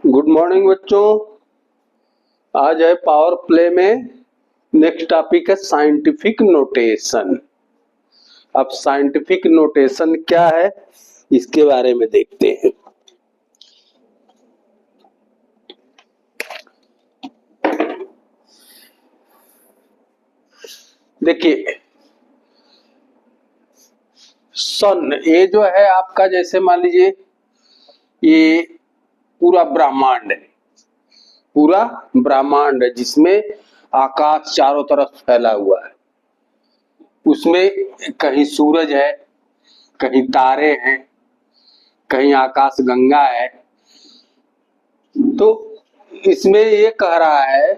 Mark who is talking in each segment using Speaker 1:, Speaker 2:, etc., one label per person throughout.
Speaker 1: Good morning बच्चों। आज है पावर प्ले में नेक्स्ट टॉपिक है साइंटिफिक नोटेशन। अब साइंटिफिक नोटेशन क्या है इसके बारे में देखते हैं। देखिए सन ये जो है आपका, जैसे मान लीजिए ये पूरा ब्रह्मांड है, पूरा ब्रह्मांड है जिसमें आकाश चारों तरफ फैला हुआ है। उसमें कहीं सूरज है, कहीं तारे हैं, कहीं आकाश गंगा है। तो इसमें ये कह रहा है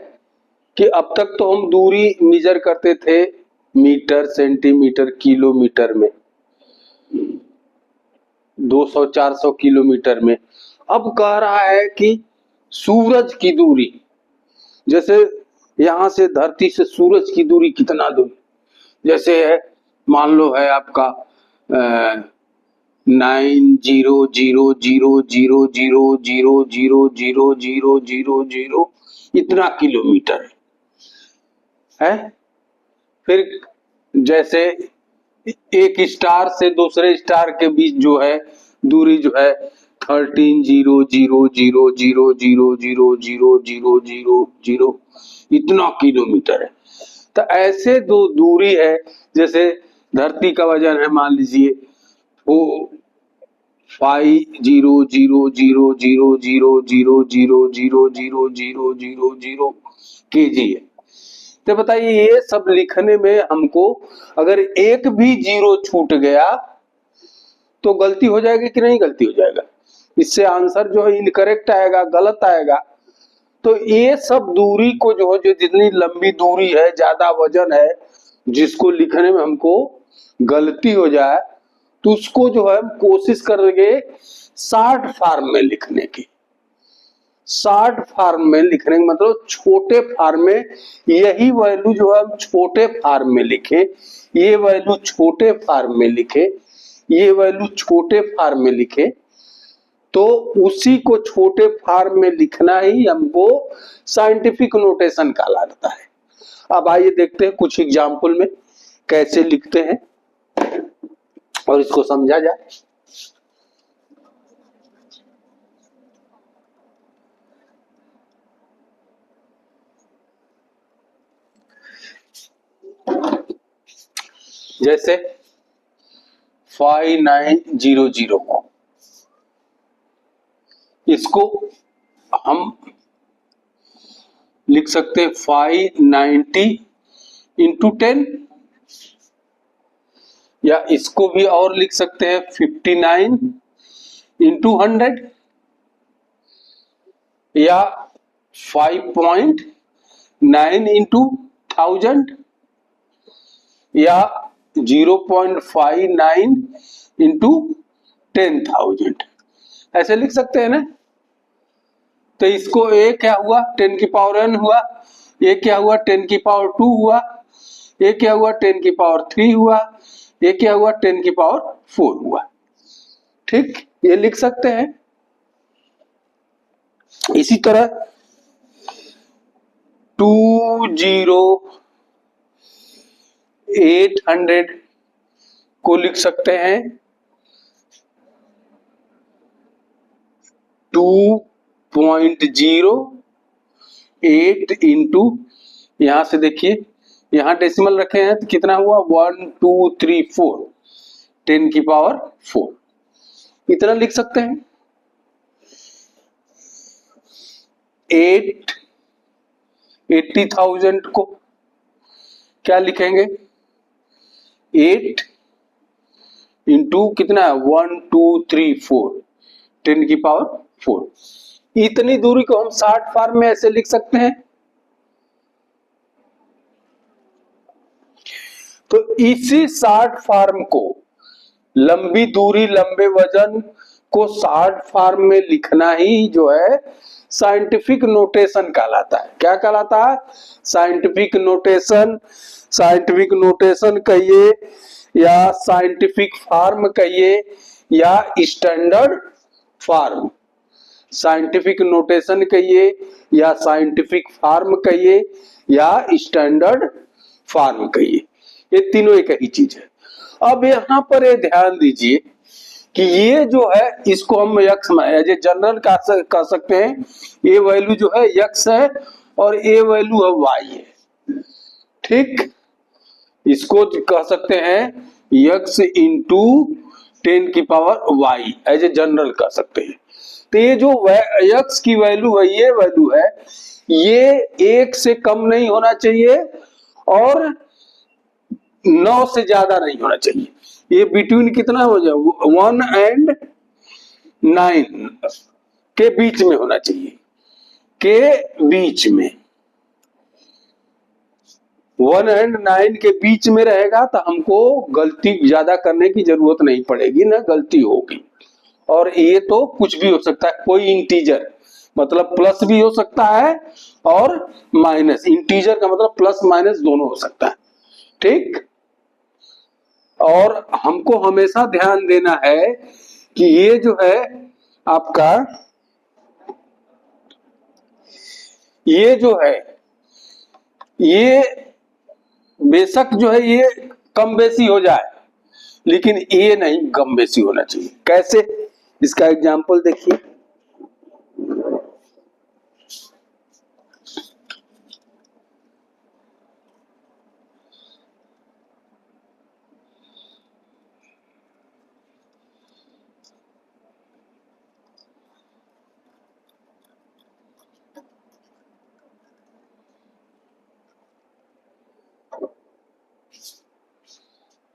Speaker 1: कि अब तक तो हम दूरी मेजर करते थे मीटर, सेंटीमीटर, किलोमीटर में, 200-400 किलोमीटर में। अब कह रहा है कि सूरज की दूरी, जैसे यहां से धरती से सूरज की दूरी कितना दूर, जैसे है मान लो है आपका 9,000,000,000,000,000 इतना किलोमीटर है। फिर जैसे एक स्टार से दूसरे स्टार के बीच जो है दूरी जो है 13,000,000,000,000,000 इतना किलोमीटर है। तो ऐसे दो दूरी है, जैसे धरती का वजन है मान लीजिए वो 5,000,000,000,000,000,000 kg है। तो बताइए ये सब लिखने में हमको अगर एक भी जीरो छूट गया तो गलती हो जाएगी कि नहीं गलती हो जाएगा? इससे आंसर जो है इनकरेक्ट आएगा, गलत आएगा। तो ये सब दूरी को जो जितनी लंबी दूरी है, ज्यादा वजन है, जिसको लिखने में हमको गलती हो जाए तो उसको जो है हम कोशिश करेंगे शॉर्ट फॉर्म में लिखने की। शॉर्ट फॉर्म में लिखने का मतलब छोटे फॉर्म में, यही वैल्यू जो है हम छोटे फॉर्म में लिखे, ये वैल्यू छोटे फॉर्म में लिखे, ये वैल्यू छोटे फॉर्म में लिखे, तो उसी को छोटे फॉर्म में लिखना ही हमको साइंटिफिक नोटेशन कहलाता है। अब आइए देखते हैं कुछ एग्जाम्पल में कैसे लिखते हैं और इसको समझा जाए। जैसे 5900 को इसको हम लिख सकते हैं 590 इंटू 10, या इसको भी और लिख सकते हैं 59 इंटू 100, या 5.9 इंटू 1000, या 0.59 इंटू 10,000। ऐसे लिख सकते हैं ना। तो इसको ए क्या हुआ 10 की पावर n हुआ, ये क्या हुआ 10 की पावर 2 हुआ, ये क्या हुआ 10 की पावर 3 हुआ, ये क्या हुआ 10 की पावर 4 हुआ। ठीक, ये लिख सकते हैं। इसी तरह 20800 को लिख सकते हैं 2.08 इंटू, यहां से देखिए यहां डेसिमल रखे हैं तो कितना हुआ 1 2 3 4, 10 की पावर 4, इतना लिख सकते हैं। 80,000 को क्या लिखेंगे 8 इंटू कितना है 1 2 3 4, 10 की पावर 4। इतनी दूरी को हम शॉर्ट फॉर्म में ऐसे लिख सकते हैं। तो इसी शॉर्ट फॉर्म को, लंबी दूरी लंबे वजन को शॉर्ट फॉर्म में लिखना ही जो है साइंटिफिक नोटेशन कहलाता है। क्या कहलाता है? Scientific notation. साइंटिफिक नोटेशन कहिए या साइंटिफिक फॉर्म कहिए या स्टैंडर्ड फॉर्म, साइंटिफिक नोटेशन कहिए या साइंटिफिक फॉर्म कहिए या स्टैंडर्ड फॉर्म कहिए, ये तीनों एक ही चीज है। अब यहाँ पर ये ध्यान दीजिए कि ये जो है इसको हम यक्स एज ए जनरल कह सकते हैं। ये वैल्यू जो है यक्स है और ये वैल्यू है वाई है, ठीक। इसको कह सकते हैं यक्स इंटू 10 की power Y, as a general कह सकते हैं। तो ये जो यक्स की वैल्यू है, ये वैल्यू है, ये 1 से कम नहीं होना चाहिए और 9 से ज्यादा नहीं होना चाहिए। ये बिटवीन कितना हो जाए, 1 and 9 के बीच में होना चाहिए, के बीच में 1 and 9 के बीच में रहेगा तो हमको गलती ज्यादा करने की जरूरत नहीं पड़ेगी, ना गलती होगी। और ये तो कुछ भी हो सकता है, कोई इंटीजर, मतलब प्लस भी हो सकता है और माइनस। इंटीजर का मतलब प्लस माइनस दोनों हो सकता है, ठीक। और हमको हमेशा ध्यान देना है कि ये जो है आपका, ये जो है ये बेशक जो है ये कम बेसी हो जाए, लेकिन ये नहीं कम बेसी होना चाहिए। कैसे, इसका एग्जांपल देखिए।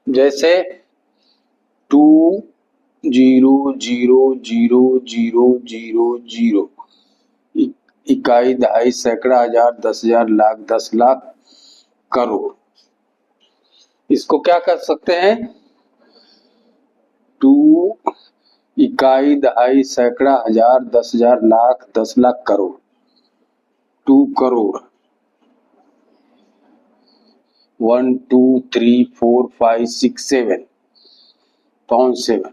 Speaker 1: जैसे 2 0 0 0 0 0 इकाई, दहाई, सैकड़ा, हजार, 10,000, लाख, 10 लाख, करोड़। इसको क्या कर सकते हैं, 2 इकाई, दहाई, सैकड़ा, हजार, 10,000, लाख, 10 लाख, करोड़। 2 करोड़, 1 2 3 4 5 6 7 पाउंड 7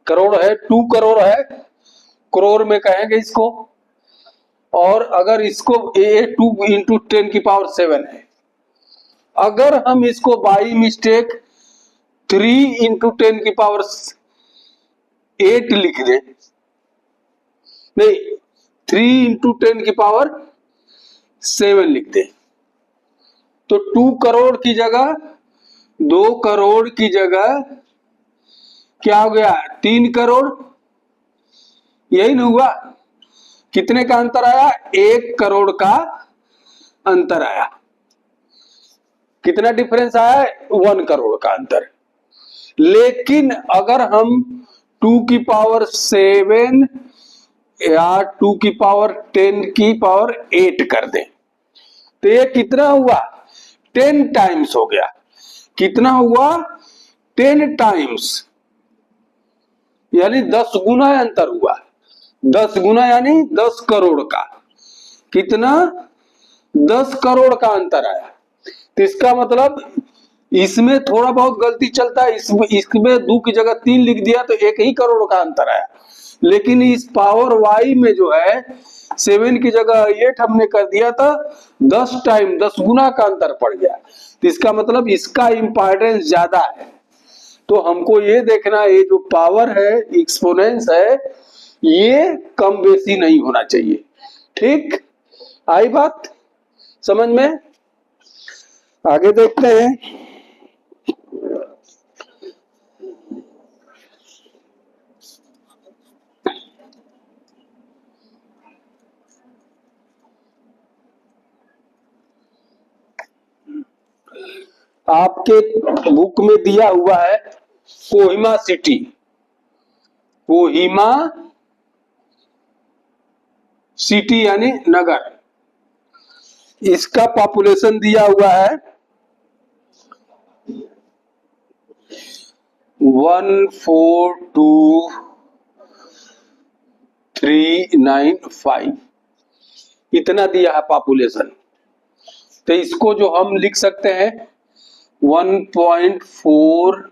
Speaker 1: करोड़ है, 2 करोड़ है, करोड़ में कहेंगे इसको। और अगर इसको 2 इंटू 10 की पावर 7 है, अगर हम इसको बाई मिस्टेक 3 इंटू 10 की पावर 8 लिख दें, नहीं 3 इंटू 10 की पावर 7 लिख दें, तो 2 करोड़ की जगह 2 करोड़ की जगह क्या हो गया, 3 करोड़। यही नहीं हुआ, कितने का अंतर आया, 1 करोड़ का अंतर आया। कितना डिफरेंस आया, 1 करोड़ का अंतर। लेकिन अगर हम 2 की पावर 7 या 2 की पावर 10 की पावर 8 कर दें, तो ये कितना हुआ, 10 टाइम्स हो गया। कितना हुआ, 10 टाइम्स, यानी 10 गुना अंतर हुआ। 10 गुना यानी 10 करोड़ का, कितना, 10 करोड़ का अंतर आया। तो इसका मतलब इसमें थोड़ा बहुत गलती चलता है, इसमें 2 की जगह 3 लिख दिया तो 1 ही करोड़ का अंतर आया। लेकिन इस पावर वाई में जो है 7 की जगह 8 हमने कर दिया था, 10 टाइम 10 गुना का अंतर पड़ गया। तो इसका मतलब इसका इंपॉर्टेंस ज्यादा है। तो हमको ये देखना, ये जो पावर है, एक्सपोनेंस है, ये कम बेसी नहीं होना चाहिए, ठीक। आई बात समझ में, आगे देखते हैं। आपके बुक में दिया हुआ है कोहिमा सिटी, कोहिमा सिटी यानी नगर। इसका पॉपुलेशन दिया हुआ है 142,395, इतना दिया है पॉपुलेशन। तो इसको जो हम लिख सकते हैं 1.4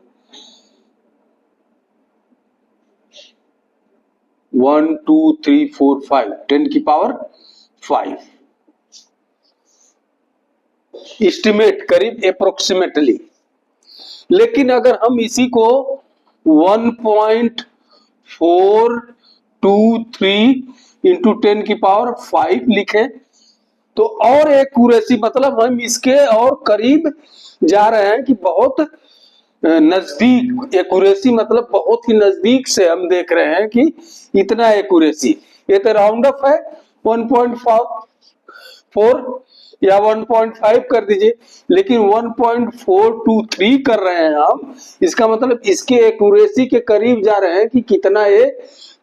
Speaker 1: 1 2 3 4 5 10⁵ एस्टिमेट करीब अप्रोक्सीमेटली। लेकिन अगर हम इसी को 1.423 इंटू 10⁵ लिखें तो और एक्यूरेसी, मतलब हम इसके और करीब जा रहे हैं कि बहुत नजदीक। एक्यूरेसी मतलब बहुत ही नजदीक से हम देख रहे हैं कि इतना एक्यूरेसी। ये तो राउंड अप है, 1.4 या 1.5 कर दीजिए, लेकिन 1.423 कर रहे हैं हम। इसका मतलब इसके एक्यूरेसी के करीब जा रहे हैं कि कितना ये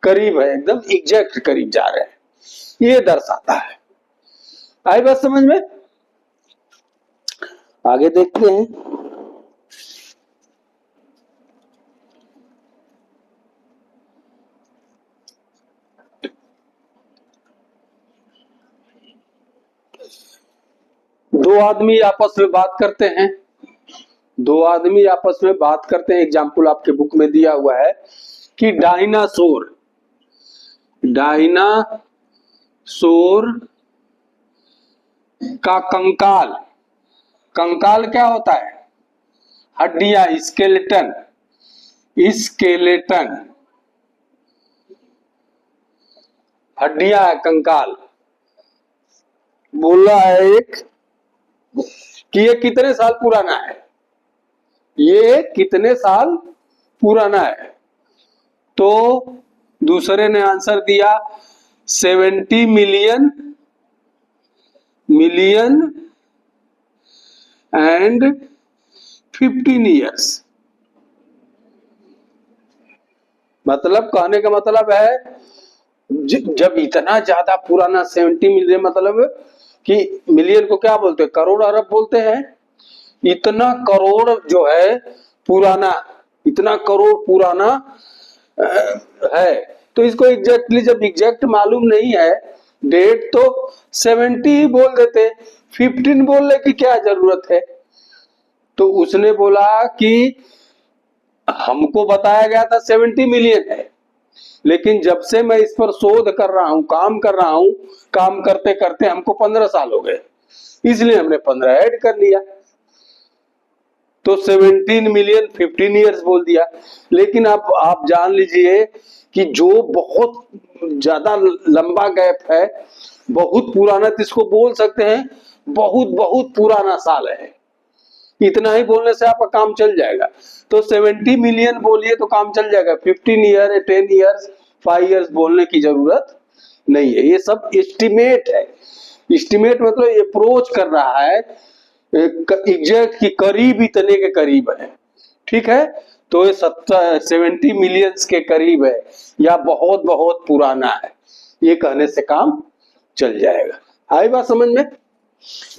Speaker 1: करीब है, एकदम एग्जैक्ट करीब जा रहे हैं, ये दर्शाता है। आई बात समझ में? आगे देखते हैं। दो आदमी आपस में बात करते हैं, दो आदमी आपस में बात करते हैं। एग्जाम्पल आपके बुक में दिया हुआ है कि डायनासोर का कंकाल, कंकाल क्या होता है? हड्डियां, स्केलेटन, हड्डियां है, कंकाल। बोल रहा है एक कि ये कितने साल पुराना है, ये कितने साल पुराना है? तो दूसरे ने आंसर दिया 70 मिलियन एंड 15 ईयर्स। मतलब कहने का मतलब है जब इतना ज्यादा पुराना 70 मिलियन, मतलब कि मिलियन को क्या बोलते हैं? करोड़ अरब बोलते हैं। इतना करोड़ जो है पुराना, इतना करोड़ पुराना है। तो इसको एग्जैक्टली, जब एग्जैक्ट मालूम नहीं है डेट, तो 70 ही बोल देते, 15 बोलने की क्या जरूरत है? तो उसने बोला कि हमको बताया गया था 70 मिलियन है, लेकिन जब से मैं इस पर शोध कर रहा हूं, काम कर रहा हूं, काम करते करते हमको 15 साल हो गए, इसलिए हमने 15 ऐड कर लिया, तो 17 मिलियन 15 ईयर्स बोल दिया। लेकिन अब आप जान लीजिए कि जो बहुत ज्यादा लंबा गैप है, बहुत पुराना, तो इसको बोल सकते हैं बहुत बहुत पुराना साल है। इतना ही बोलने से आपका काम चल जाएगा। तो 70 मिलियन बोलिए तो काम चल जाएगा। 15 ईयर, 10 ईयर्स, 5 ईयर्स बोलने की जरूरत नहीं है। ये सब एस्टिमेट है। एस्टिमेट मतलब अप्रोच कर रहा है एग्जैक्ट की करीब, इतने के करीब है। ठीक है, तो ये 70 मिलियंस के करीब है या बहुत बहुत पुराना है, ये कहने से काम चल जाएगा। आई बात समझ में?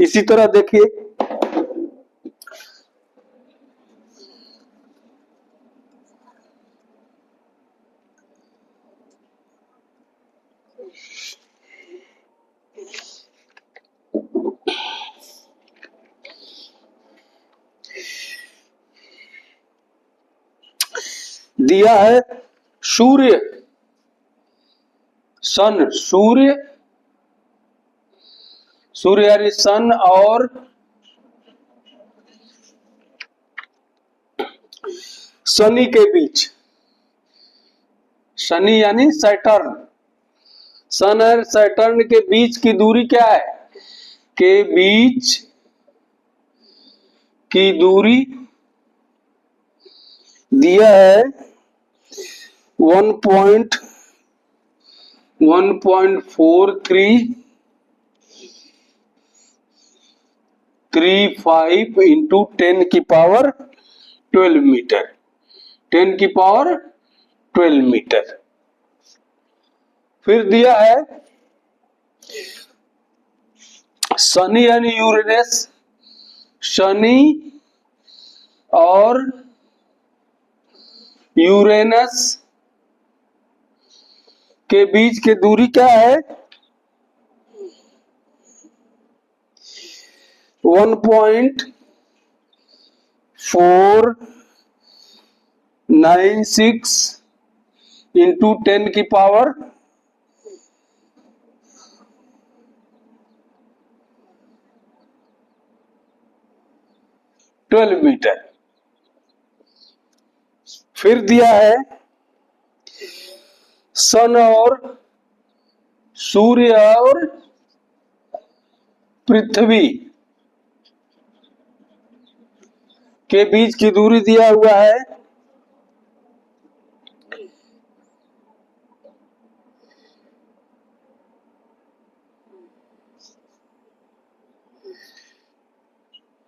Speaker 1: इसी तरह देखिए, दिया है सूर्य, सन, सूर्य यानी सन और शनि के बीच, शनि यानी सैटर्न, सन और सैटर्न के बीच की दूरी क्या है? के बीच की दूरी दिया है 1.14335 इंटू 10⁻12 मीटर, 10⁻12 मीटर। फिर दिया है शनि यानी यूरेनस, शनि और यूरेनस के बीच की दूरी क्या है? 1.496 इंटू 10 की पावर 12 मीटर। फिर दिया है सन और सूर्य और पृथ्वी के बीच की दूरी दिया हुआ है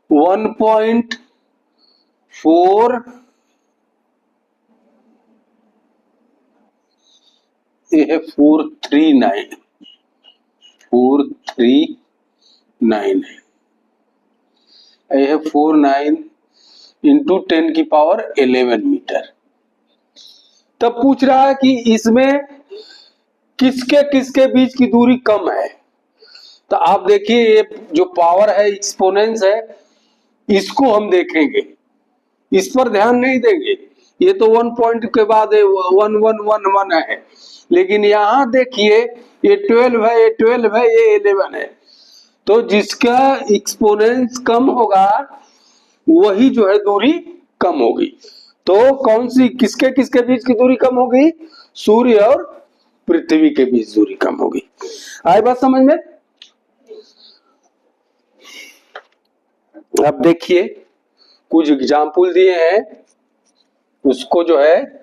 Speaker 1: 1.4 ये है 439 है, ये है 49 इंटू 10 की पावर 11 मीटर। तब पूछ रहा है कि इसमें किसके किसके बीच की दूरी कम है। तो आप देखिए ये जो पावर है एक्सपोनेंस है, इसको हम देखेंगे, इस पर ध्यान नहीं देंगे। ये तो 1 पॉइंट के बाद 1111 है, लेकिन यहां देखिए ये 12 है, ये 12 है, ये 11 है। तो जिसका एक्सपोनेंस कम होगा वही जो है दूरी कम होगी। तो कौन सी किसके किसके बीच की दूरी कम होगी? सूर्य और पृथ्वी के बीच दूरी कम होगी। आई बात समझ में? अब देखिए कुछ एग्जाम्पल दिए हैं, उसको जो है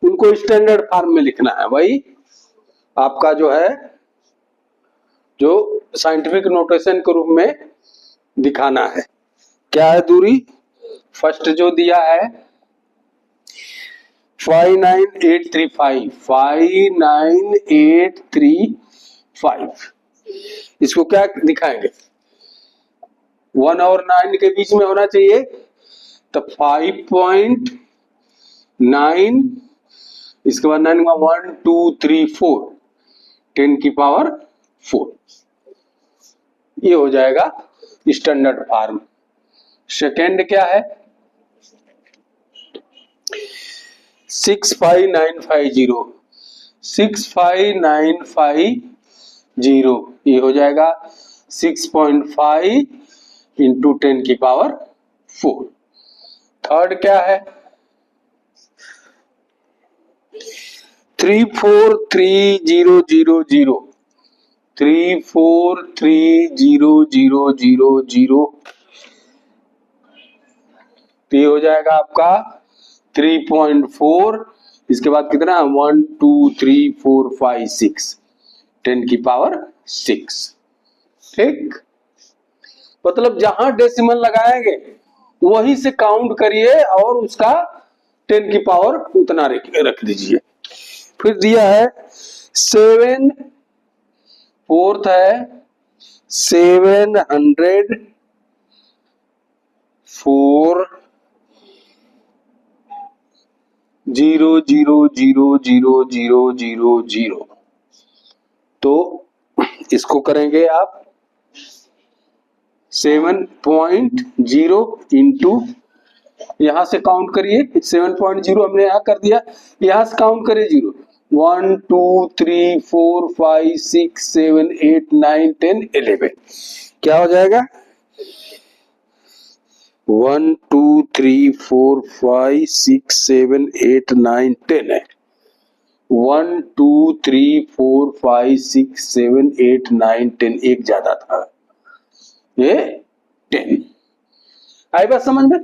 Speaker 1: उनको स्टैंडर्ड फॉर्म में लिखना है। भाई आपका जो है जो साइंटिफिक नोटेशन के रूप में दिखाना है। क्या है दूरी? फर्स्ट जो दिया है 59835 इसको क्या दिखाएंगे? 1 और 9 के बीच में होना चाहिए, तो 5.9 इसके बाद 9 1 2 3 4 10 की पावर 4 ये हो जाएगा स्टैंडर्ड फॉर्म। सेकेंड क्या है 65950 ये हो जाएगा 6.5 इंटू 10 की पावर 4। थर्ड क्या है 343000 तो ये हो जाएगा आपका 3.4 इसके बाद कितना 1 2 3 4 5 6 10 की पावर 6। ठीक, मतलब जहां डेसिमल लगाएंगे वहीं से काउंट करिए और उसका 10 की पावर उतना रख दीजिए। फिर दिया है 7 फोर्थ है 704 0000000 तो इसको करेंगे आप 7.0 इंटू यहां से काउंट करिए 7.0 हमने यहां कर दिया, यहां से काउंट करिए 0 1 2 3 4 5 6 7 8 9 10 11 क्या हो जाएगा 1 2 3 4 5 6 7 8 9 10 है 1 2 3 4 5 6 7 8 9 10 एक ज्यादा था ये 10। आई बात समझ में?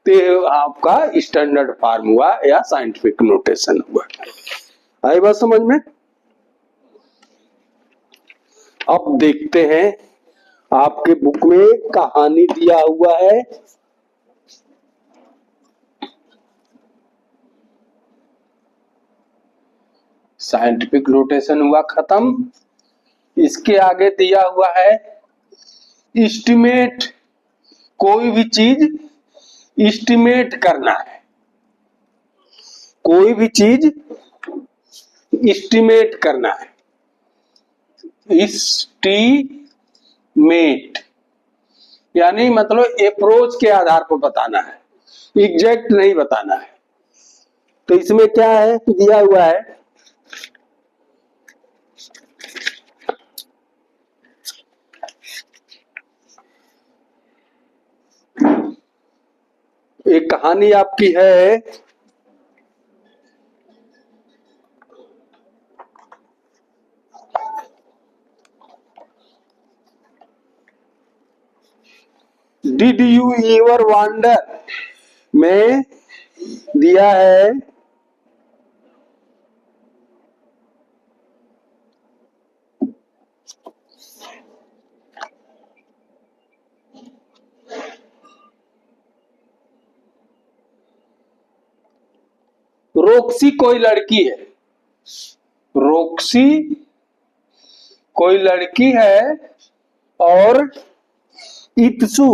Speaker 1: तो आपका स्टैंडर्ड फॉर्म हुआ या साइंटिफिक नोटेशन हुआ। आई बात समझ में? अब देखते हैं आपके बुक में कहानी दिया हुआ है साइंटिफिक नोटेशन हुआ खत्म। इसके आगे दिया हुआ है एस्टिमेट, कोई भी चीज एस्टिमेट करना है, कोई भी चीज एस्टिमेट करना है। एस्टीमेट, यानी मतलब अप्रोच के आधार पर बताना है, एग्जैक्ट नहीं बताना है। तो इसमें क्या है दिया हुआ है, एक कहानी आपकी है, डिड यू एवर वंडर में दिया है रोक्सी कोई लड़की है, रोक्सी कोई लड़की है और इत्सु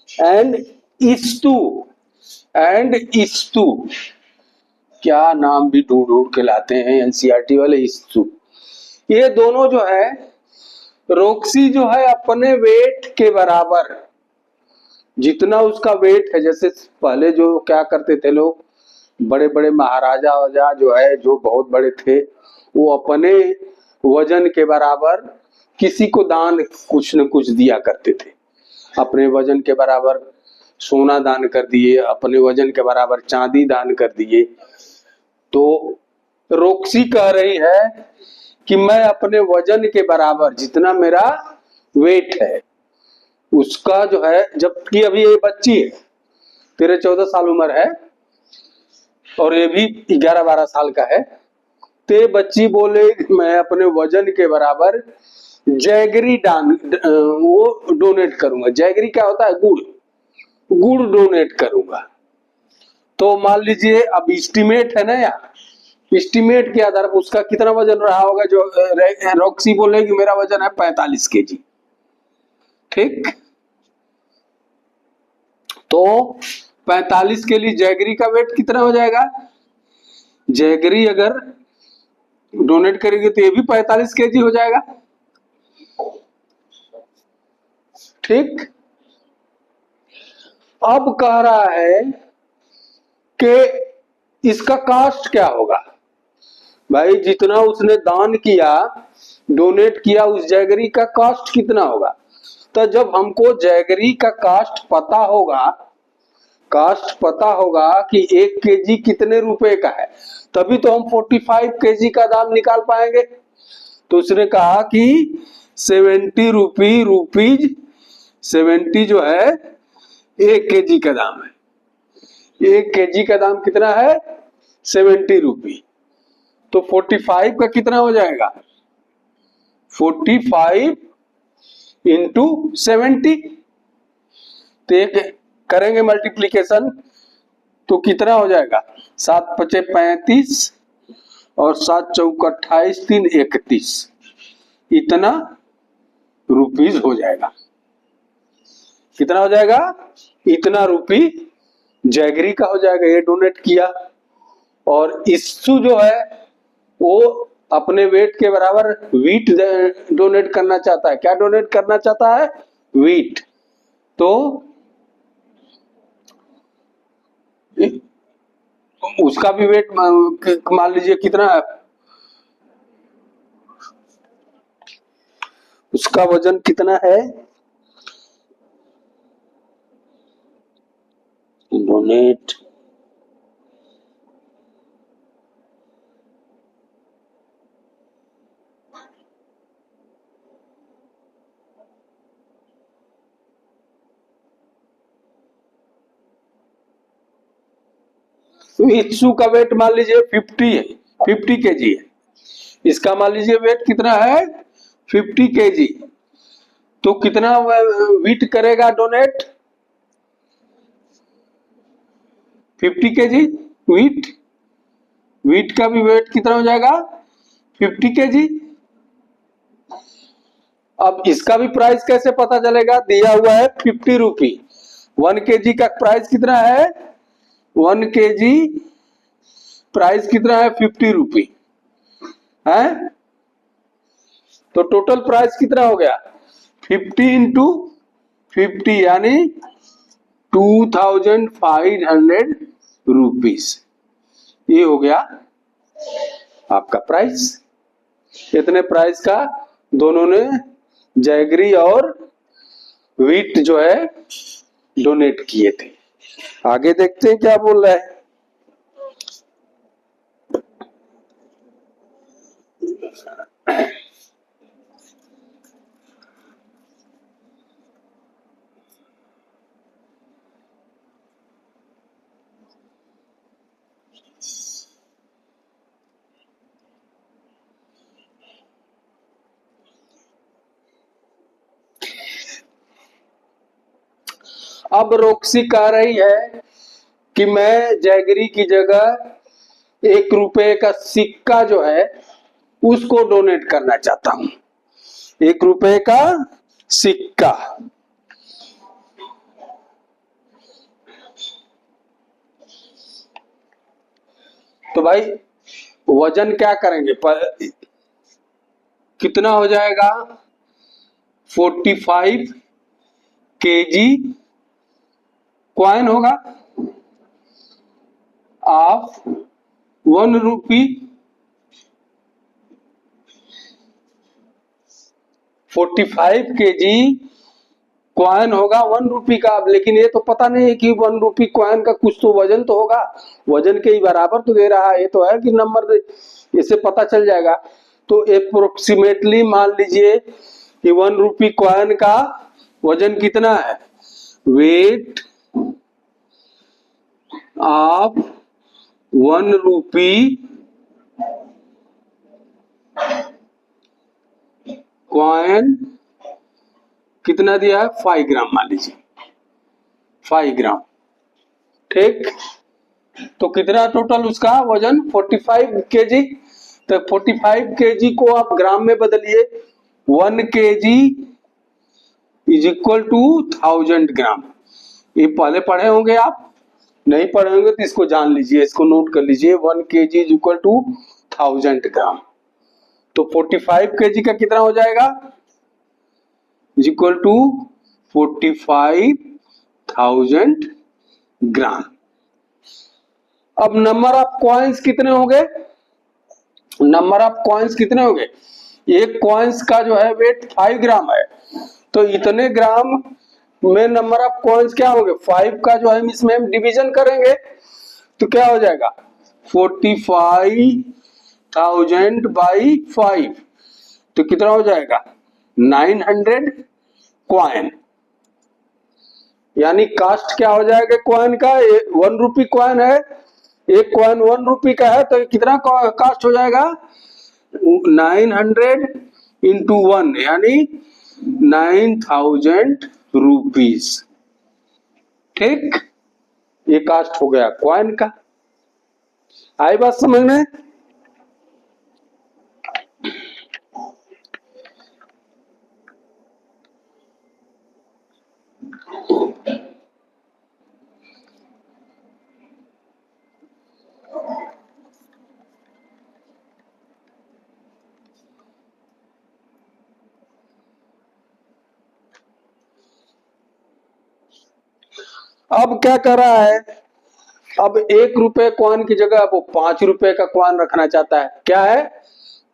Speaker 1: एंड इस्तु क्या नाम भी ढूंढ ढूंढ के लाते हैं एनसीईआरटी वाले, इस्तु, ये दोनों जो है, रोक्सी जो है अपने वेट के बराबर, जितना उसका वेट है, जैसे पहले जो क्या करते थे लोग, बड़े बड़े महाराजा वजा जो है, जो बहुत बड़े थे, वो अपने वजन के बराबर किसी को दान कुछ न कुछ दिया करते थे। अपने वजन के बराबर सोना दान कर दिए, अपने वजन के बराबर चांदी दान कर दिए। तो रोक्सी कह रही है कि मैं अपने वजन के बराबर, जितना मेरा वेट है उसका जो है, जबकि अभी ये बच्ची है, 13-14 साल उम्र है और ये भी 11-12 साल का है, तो बच्ची बोले मैं अपने वजन के बराबर जैगरी वो डोनेट करूंगा। जैगरी क्या होता है? गुड़ डोनेट करूंगा। तो मान लीजिए अब एस्टिमेट है ना, यार, एस्टिमेट के आधार पर उसका कितना वजन रहा होगा, जो रॉक्सी बोलेगी मेरा वजन है 45 केजी, ठीक, तो 45 के लिए जैगरी का वेट कितना हो जाएगा? जैगरी अगर डोनेट करेगी तो ये भी 45 केजी हो जाएगा, ठीक। अब कह रहा है कि इसका कॉस्ट क्या होगा। भाई जितना उसने दान किया, डोनेट किया, उस जैगरी का कॉस्ट कितना होगा। तो जब हमको जैगरी का कॉस्ट पता होगा कि 1 केजी कितने रुपए का है, तभी तो हम 45 केजी का दाम निकाल पाएंगे। तो उसने कहा कि 70 रुपीज 70 जो है 1 केजी का दाम है। 1 केजी का दाम कितना है? 70 रुपी। तो 45 का कितना हो जाएगा? 45 इंटू 70। तो एक करेंगे मल्टीप्लीकेशन तो कितना हो जाएगा? 7×5 = 35 और 7×4 = 28, 3 = 31, इतना रुपीज हो जाएगा। कितना हो जाएगा? इतना रुपी जैगरी का हो जाएगा, ये डोनेट किया। और इस्सू जो है वो अपने वेट के बराबर वीट डोनेट करना चाहता है। क्या डोनेट करना चाहता है? वीट। तो उसका भी वेट मान लीजिए कितना है, उसका वजन कितना है? डोनेट इच्छु का वेट मान लीजिए 50 है, 50 केजी है। इसका मान लीजिए वेट कितना है? 50 केजी। तो कितना वीट करेगा डोनेट? 50 केजी वीट का भी वेट कितना हो जाएगा? 50 केजी। अब इसका भी प्राइस कैसे पता चलेगा? दिया हुआ है 50 रुपी। 1 केजी का प्राइस कितना है? 1 केजी प्राइस कितना है? 50 रुपी है। तो टोटल प्राइस कितना हो गया 50 इंटू 50 यानी 2500 रुपीस। ये हो गया आपका प्राइस। इतने प्राइस का दोनों ने जैगरी और व्हीट जो है डोनेट किए थे। आगे देखते हैं क्या बोल रहा है। अब रोक्सी कह रही है कि मैं जैगरी की जगह 1 रुपए का सिक्का जो है उसको डोनेट करना चाहता हूं। 1 रुपए का सिक्का। तो भाई वजन क्या करेंगे कितना हो जाएगा 45 केजी कॉइन होगा ऑफ 1 रुपी। 45 केजी कॉइन होगा 1 रुपी का। अब लेकिन ये तो पता नहीं है कि 1 रुपी कॉइन का कुछ तो वजन तो होगा, वजन के ही बराबर तो दे रहा है। ये तो है कि नंबर इससे पता चल जाएगा। तो अप्रोक्सीमेटली मान लीजिए कि 1 रुपी कॉइन का वजन कितना है, वेट ऑफ 1 रुपी कॉइन कितना दिया है 5 ग्राम मान लीजिए 5 ग्राम। ठीक, तो कितना टोटल उसका वजन 45 केजी। तो 45 केजी को आप ग्राम में बदलिए। 1 केजी इज इक्वल टू 1000 ग्राम। ये पहले पढ़े होंगे आप, नहीं पढ़े होंगे तो इसको जान लीजिए, इसको नोट कर लीजिए। 1 केजी इज इक्वल टू 1000 ग्राम। तो 45 केजी का कितना हो जाएगा इज इक्वल टू 45,000 ग्राम। अब नंबर ऑफ कॉइन्स कितने हो गए, नंबर ऑफ कॉइन्स कितने हो गए। एक कॉइन्स का जो है वेट 5 ग्राम है, तो इतने ग्राम में नंबर ऑफ कॉइन्स क्या होंगे 5 का जो है इसमें हम डिवीजन करेंगे तो क्या हो जाएगा 45,000 बाई 5 तो कितना हो जाएगा 900 कॉइन। यानी कास्ट क्या हो जाएगा कॉइन का 1 रुपी कॉइन है, एक कॉइन 1 रुपी का है तो कितना कास्ट हो जाएगा 900 इंटू 1 यानी 9,000 रुपीज। ठीक, ये कास्ट हो गया कॉइन का। आई बात समझ में। अब क्या कर रहा है, अब 1 रुपए कॉइन की जगह वो 5 रुपए का कॉइन रखना चाहता है। क्या है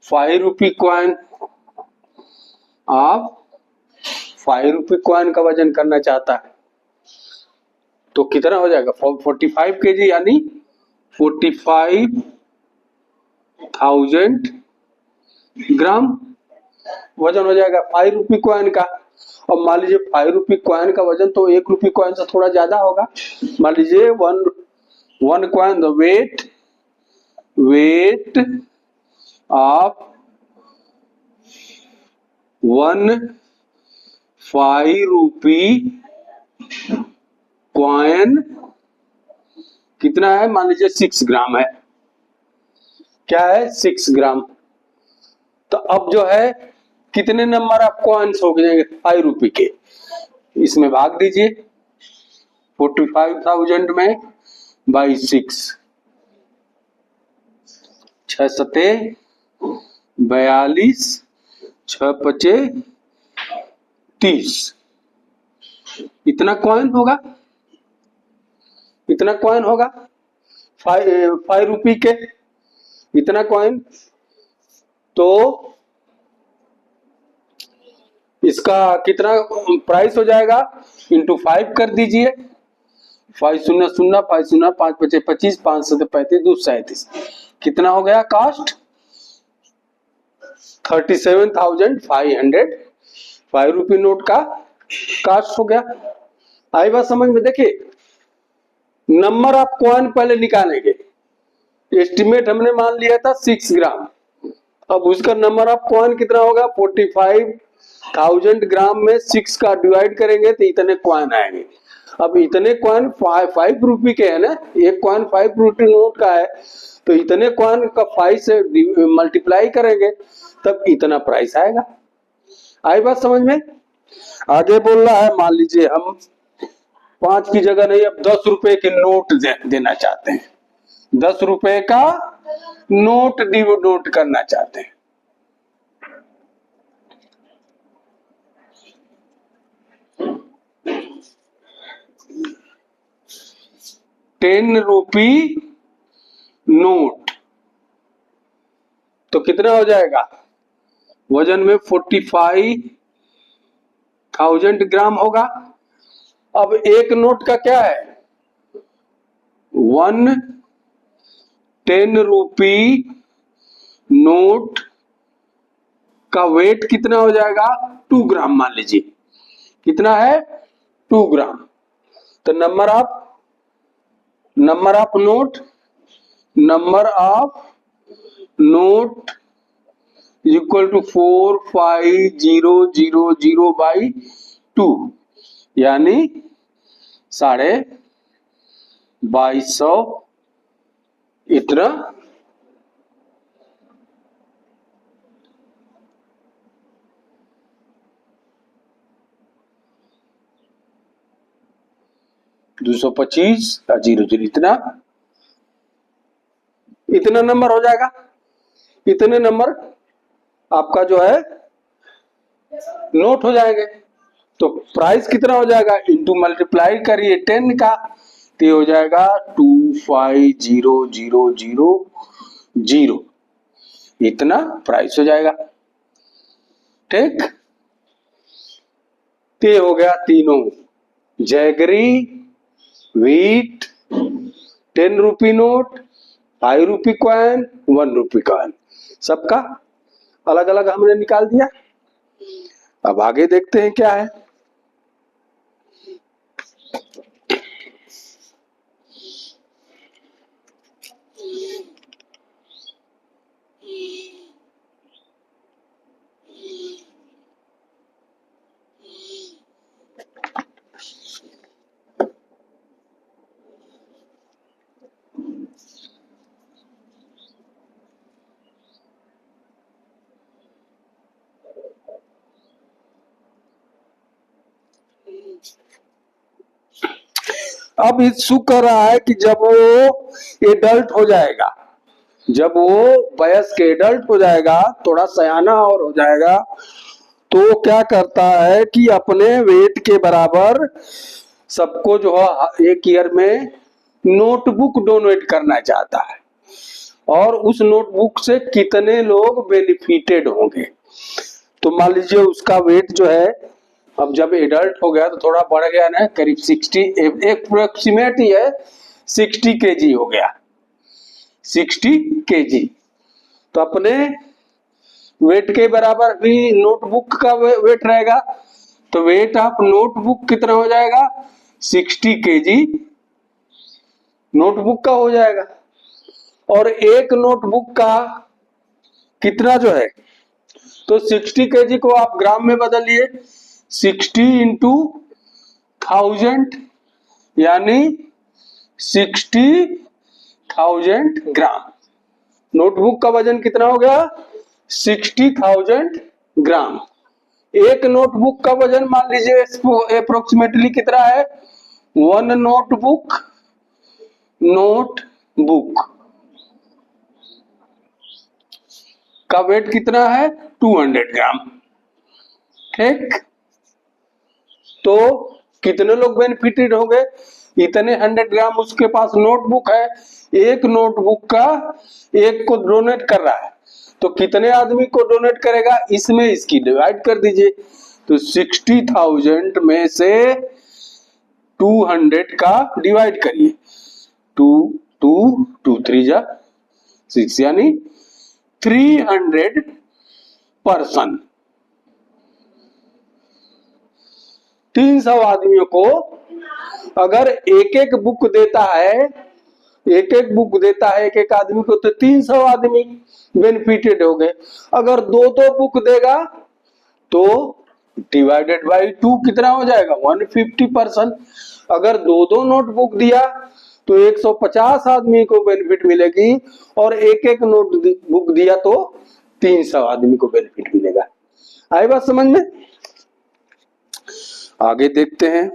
Speaker 1: 5 रुपी कॉइन। आप 5 रुपी कॉइन का वजन करना चाहता है तो कितना हो जाएगा 45 केजी यानी 45,000 ग्राम वजन हो जाएगा 5 रुपी कॉइन का। अब मान लीजिए 5 रुपी कॉइन का वजन तो 1 रुपी कॉइन से थोड़ा ज्यादा होगा। मान लीजिए one coin the weight of 1 5 rupee coin कितना है मान लीजिए 6 ग्राम है। क्या है 6 ग्राम। तो अब जो है कितने नंबर ऑफ कॉइन्स हो जाएंगे 5 रुपी के, इसमें भाग दीजिए 45,000 में बाई 6 6 सते 42 6 पचे 30, इतना कॉइन होगा, इतना कॉइन होगा 5 रुपये के, इतना कॉइन। तो इसका कितना प्राइस हो जाएगा, इंटू 5 कर दीजिए, 5 शून्य शून्य 5 शून्य 5 पचे 25, 5 सौ 35, 2 37, कितना हो गया कास्ट 37,500, 5 रुपये नोट का कास्ट हो गया। आई बात समझ में। देखिए नंबर ऑफ कॉइन पहले निकालेंगे, एस्टिमेट हमने मान लिया था 6 ग्राम, अब उसका नंबर ऑफ कॉइन कितना होगा 45,000 ग्राम में 6 का डिवाइड करेंगे तो इतने कॉइन आएंगे। अब इतने कॉइन 5 रुपये के है ना, एक कॉइन 5 रुपये नोट का है, तो इतने कॉइन का 5 से मल्टीप्लाई करेंगे तब इतना प्राइस आएगा। आई बात समझ में। आगे बोल रहा है, मान लीजिए हम 5 की जगह नहीं, अब 10 रुपए के नोट देना चाहते हैं, 10 रुपए का नोट नोट करना चाहते हैं। ₹10 नोट तो कितना हो जाएगा, वजन में 45,000 ग्राम होगा। अब एक नोट का क्या है, 1 ₹10 नोट का वेट कितना हो जाएगा 2 ग्राम, मान लीजिए कितना है 2 ग्राम। तो number of note equal to 45,000/2, यानी 2250 इतना। $225 इतना नंबर हो जाएगा। इतने नंबर आपका जो है नोट हो जाएंगे। तो प्राइस कितना हो जाएगा, इंटू मल्टीप्लाई करिए 10 का, तो हो जाएगा 25,000, इतना प्राइस हो जाएगा। ठीक, ते हो गया तीनों, जैगरी, व्हीट, 10 रुपये नोट, 5 रुपये कॉइन, 1 रुपये कॉइन, सबका अलग अलग हमने निकाल दिया। अब आगे देखते हैं क्या है। अब इशू कर रहा है कि जब वो एडल्ट हो जाएगा, जब वो वयस्क एडल्ट हो जाएगा, थोड़ा सयाना और हो जाएगा, तो क्या करता है कि अपने वेट के बराबर सबको जो है 1 ईयर में नोटबुक डोनेट करना चाहता है, और उस नोटबुक से कितने लोग बेनिफिटेड होंगे। तो मान लीजिए उसका वेट जो है, अब जब एडल्ट हो गया तो थोड़ा बढ़ गया ना, करीब 60, अप्रोक्सीमेट ही है 60 kg हो गया, 60 kg। तो अपने वेट के बराबर भी नोटबुक का वेट रहेगा, तो वेट ऑफ नोटबुक कितना हो जाएगा 60 kg नोटबुक का हो जाएगा। और एक नोटबुक का कितना जो है, तो 60 kg को आप ग्राम में बदलिए, 60 इंटू 1000 यानी 60,000 ग्राम। नोटबुक का वजन कितना हो गया 60,000 ग्राम। एक नोटबुक का वजन मान लीजिए अप्रोक्सीमेटली कितना है, 1 नोटबुक का वेट कितना है 200 ग्राम। ठीक, तो कितने लोग बेनिफिटेड होंगे? इतने 100 ग्राम उसके पास नोटबुक है, एक नोटबुक का एक को डोनेट कर रहा है, तो कितने आदमी को डोनेट करेगा? इसमें इसकी डिवाइड कर दीजिए, तो 60,000 में से 200 का डिवाइड करिए, 2 2 2 3 जा 6 यानी 300 पर्सन, 300 आदमियों को अगर एक एक बुक देता है, एक एक बुक देता है एक एक आदमी को, तो 300 आदमी बेनिफिटेड हो गए। अगर दो दो बुक देगा तो डिवाइडेड बाई 2 कितना हो जाएगा? 150%। अगर दो दो नोटबुक दिया तो 150 आदमी को बेनिफिट मिलेगी, और एक एक नोट बुक दिया तो 300 आदमी को बेनिफिट मिलेगा। आई बात समझ में? आगे देखते हैं।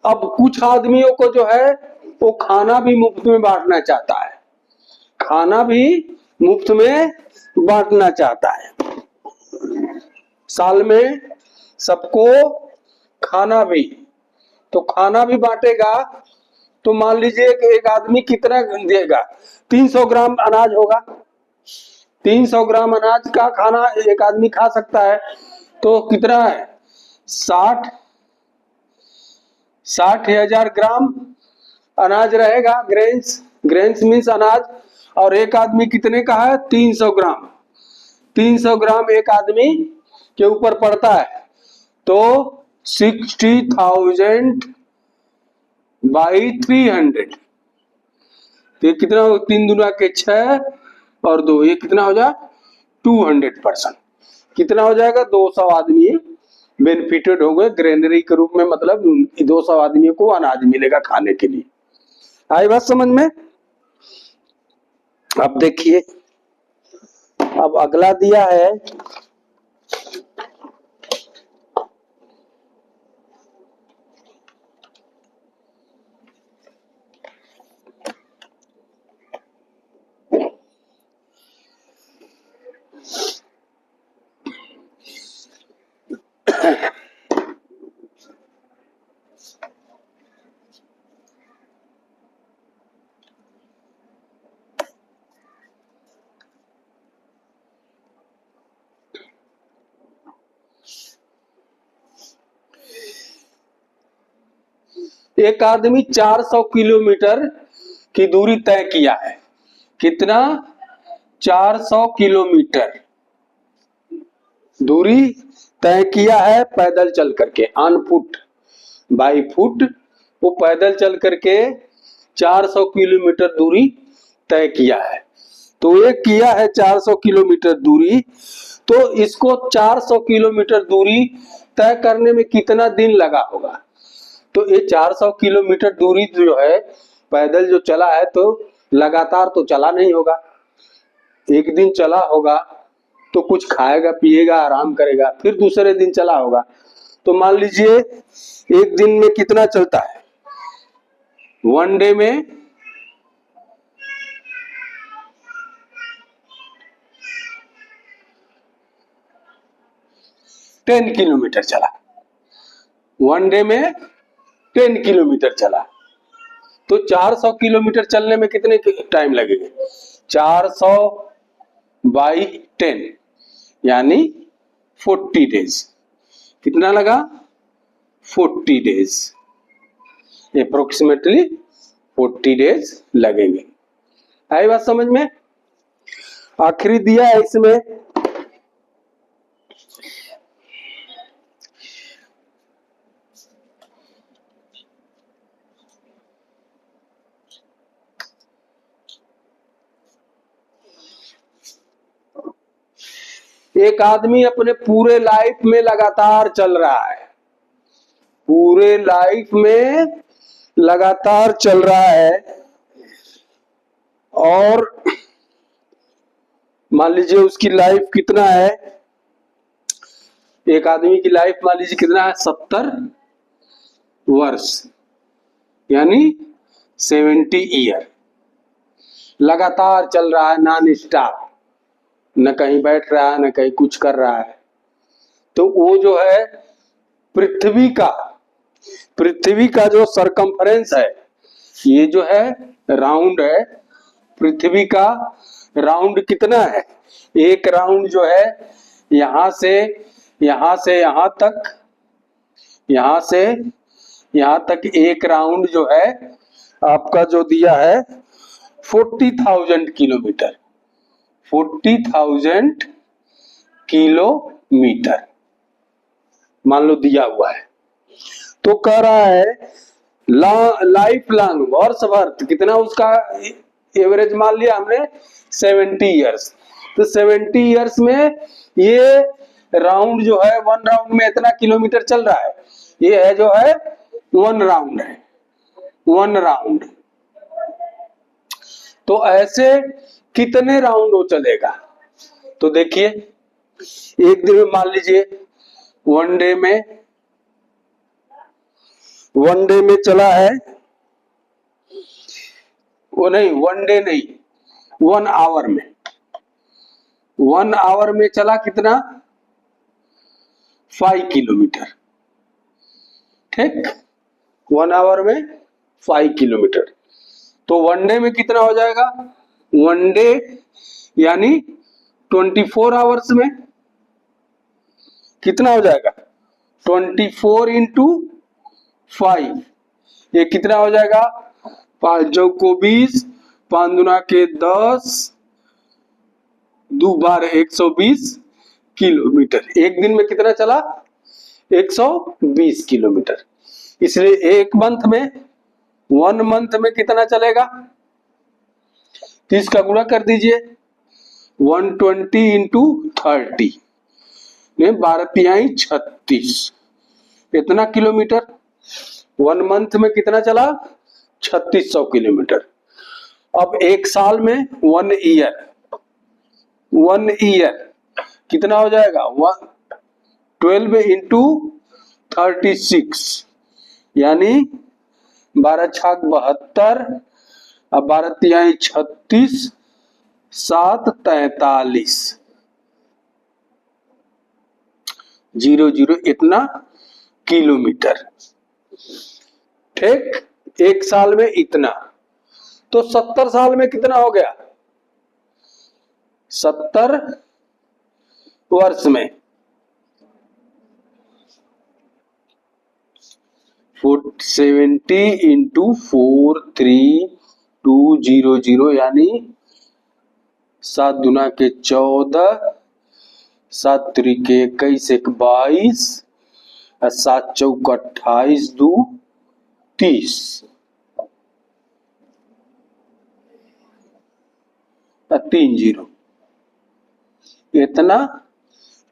Speaker 1: अब कुछ आदमियों को जो है वो खाना भी मुफ्त में बांटना चाहता है, खाना भी मुफ्त में बांटना चाहता है, साल में सबको खाना भी, तो खाना भी बांटेगा। तो मान लीजिए कि एक आदमी कितना देगा? 300 ग्राम अनाज होगा, 300 ग्राम अनाज का खाना एक आदमी खा सकता है, तो कितना है? 60,000 ग्राम अनाज रहेगा, ग्रेन्स, ग्रेन्स मीन्स अनाज, और एक आदमी कितने का है? 300 ग्राम, 300 ग्राम एक आदमी के ऊपर पड़ता है, तो 60,000 बाई 300, तो ये कितना हो? 3 दूना के 6 और 2, ये कितना हो जाए? 200%। कितना हो जाएगा? 200 आदमी बेनिफिटेड हो गए ग्रेनरी के रूप में, मतलब 200 आदमियों को अनाज मिलेगा खाने के लिए। आई बात समझ में? अब देखिए, अब अगला दिया है एक आदमी 400 किलोमीटर की दूरी तय किया है। कितना? 400 किलोमीटर दूरी तय किया है पैदल चल करके, ऑन फुट, बाई फुट, वो पैदल चल करके 400 किलोमीटर दूरी तय किया है। तो ये किया है 400 किलोमीटर दूरी, तो इसको 400 किलोमीटर दूरी तय करने में कितना दिन लगा होगा? तो ये 400 किलोमीटर दूरी जो है पैदल जो चला है, तो लगातार तो चला नहीं होगा, एक दिन चला होगा तो कुछ खाएगा पिएगा आराम करेगा, फिर दूसरे दिन चला होगा। तो मान लीजिए एक दिन में कितना चलता है? वन डे में 10 किलोमीटर चला, वन डे में 10 किलोमीटर चला, तो 400 किलोमीटर चलने में कितने टाइम लगेगा? 400 बाई 10 यानी 40 डेज। कितना लगा? 40 डेज, अप्रोक्सीमेटली 40 डेज लगेंगे। आई बात समझ में? आखिरी दिया है इसमें एक आदमी अपने पूरे लाइफ में लगातार चल रहा है, पूरे लाइफ में लगातार चल रहा है, और मान लीजिए उसकी लाइफ कितना है? एक आदमी की लाइफ मान लीजिए कितना है? 70 वर्ष। यानी 70 ईयर लगातार चल रहा है, नॉन स्टॉप, न कहीं बैठ रहा है न कहीं कुछ कर रहा है। तो वो जो है पृथ्वी का जो सरकमफ्रेंस है, ये जो है राउंड है, पृथ्वी का राउंड कितना है, एक राउंड जो है यहां से यहां तक, यहां से यहां तक एक राउंड जो है आपका जो दिया है 40,000 किलोमीटर, 40,000 किलोमीटर मान लो दिया हुआ है। तो कह रहा है लाइफ लॉन्ग, वर्ष भर कितना उसका एवरेज मान लिया हमने 70 इयर्स। तो 70 इयर्स में ये राउंड जो है, वन राउंड में इतना किलोमीटर चल रहा है, ये है जो है वन राउंड है, वन राउंड। तो ऐसे कितने राउंड वो चलेगा? तो देखिए एक दिन में मान लीजिए वनडे में चला है, वो नहीं वनडे नहीं, 1 आवर में, 1 आवर में चला कितना 5 किलोमीटर, ठीक, 1 आवर में 5 किलोमीटर। तो वनडे में कितना हो जाएगा, वनडे यानी 24 आवर्स में कितना हो जाएगा 24 इंटू 5, ये कितना हो जाएगा 5 को 20, 5 दुना के 10, 2 12 120 किलोमीटर। एक दिन में कितना चला 120 किलोमीटर। इसलिए एक मंथ में, 1 मंथ में कितना चलेगा, 30 का गुणा कर दीजिए, 120 इंटू 30, 12 तिहाई 36, इतना किलोमीटर 1 मंथ में कितना चला 3600 किलोमीटर। अब एक साल में 1 ईयर कितना हो जाएगा 12 इंटू 36, यानी 12 छाक 72, अब 12 तिहाई 36, 7 43, 00 इतना किलोमीटर, ठीक, एक साल में इतना। तो 70 साल में कितना हो गया, 70 वर्ष में 70 इंटू 43200, यानी 7 दुना के 14, 7 त्रिके 21, 1 22, 7 चौक 28, 2 30, 3 0, इतना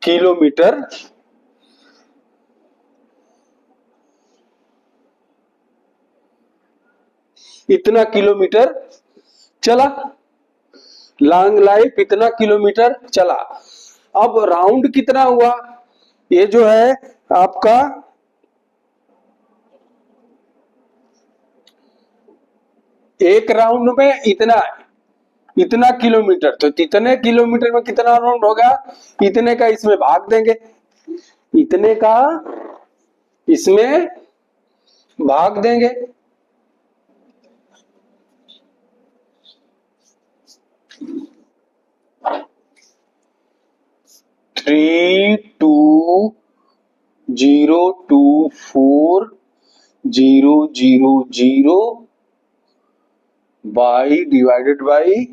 Speaker 1: किलोमीटर चला, लॉन्ग लाइफ इतना किलोमीटर चला। अब राउंड कितना हुआ, ये जो है आपका एक राउंड में इतना किलोमीटर, तो इतने किलोमीटर में कितना राउंड होगा, इतने का इसमें भाग देंगे, इतने का इसमें भाग देंगे, थ्री 2 0 2 4 0 0 0 बाई डिवाइडेड बाई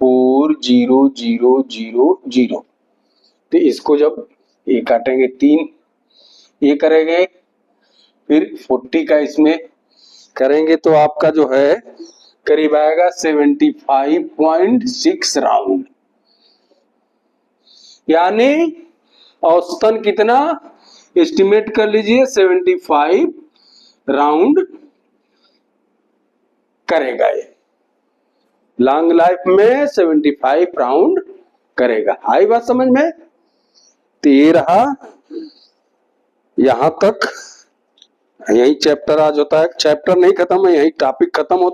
Speaker 1: 4 0 0 0 0। तो इसको जब ये काटेंगे 3, ये करेंगे, फिर 40 का इसमें करेंगे, तो आपका जो है करीब आएगा 75.6 राउंड, यानी औसतन कितना एस्टिमेट कर लीजिए 75 राउंड करेगा, ये लॉन्ग लाइफ में 75 राउंड करेगा। आई बात समझ में? तो ये रहा यहां तक यही चैप्टर आज होता है, चैप्टर नहीं खत्म है, यही टॉपिक खत्म होता है।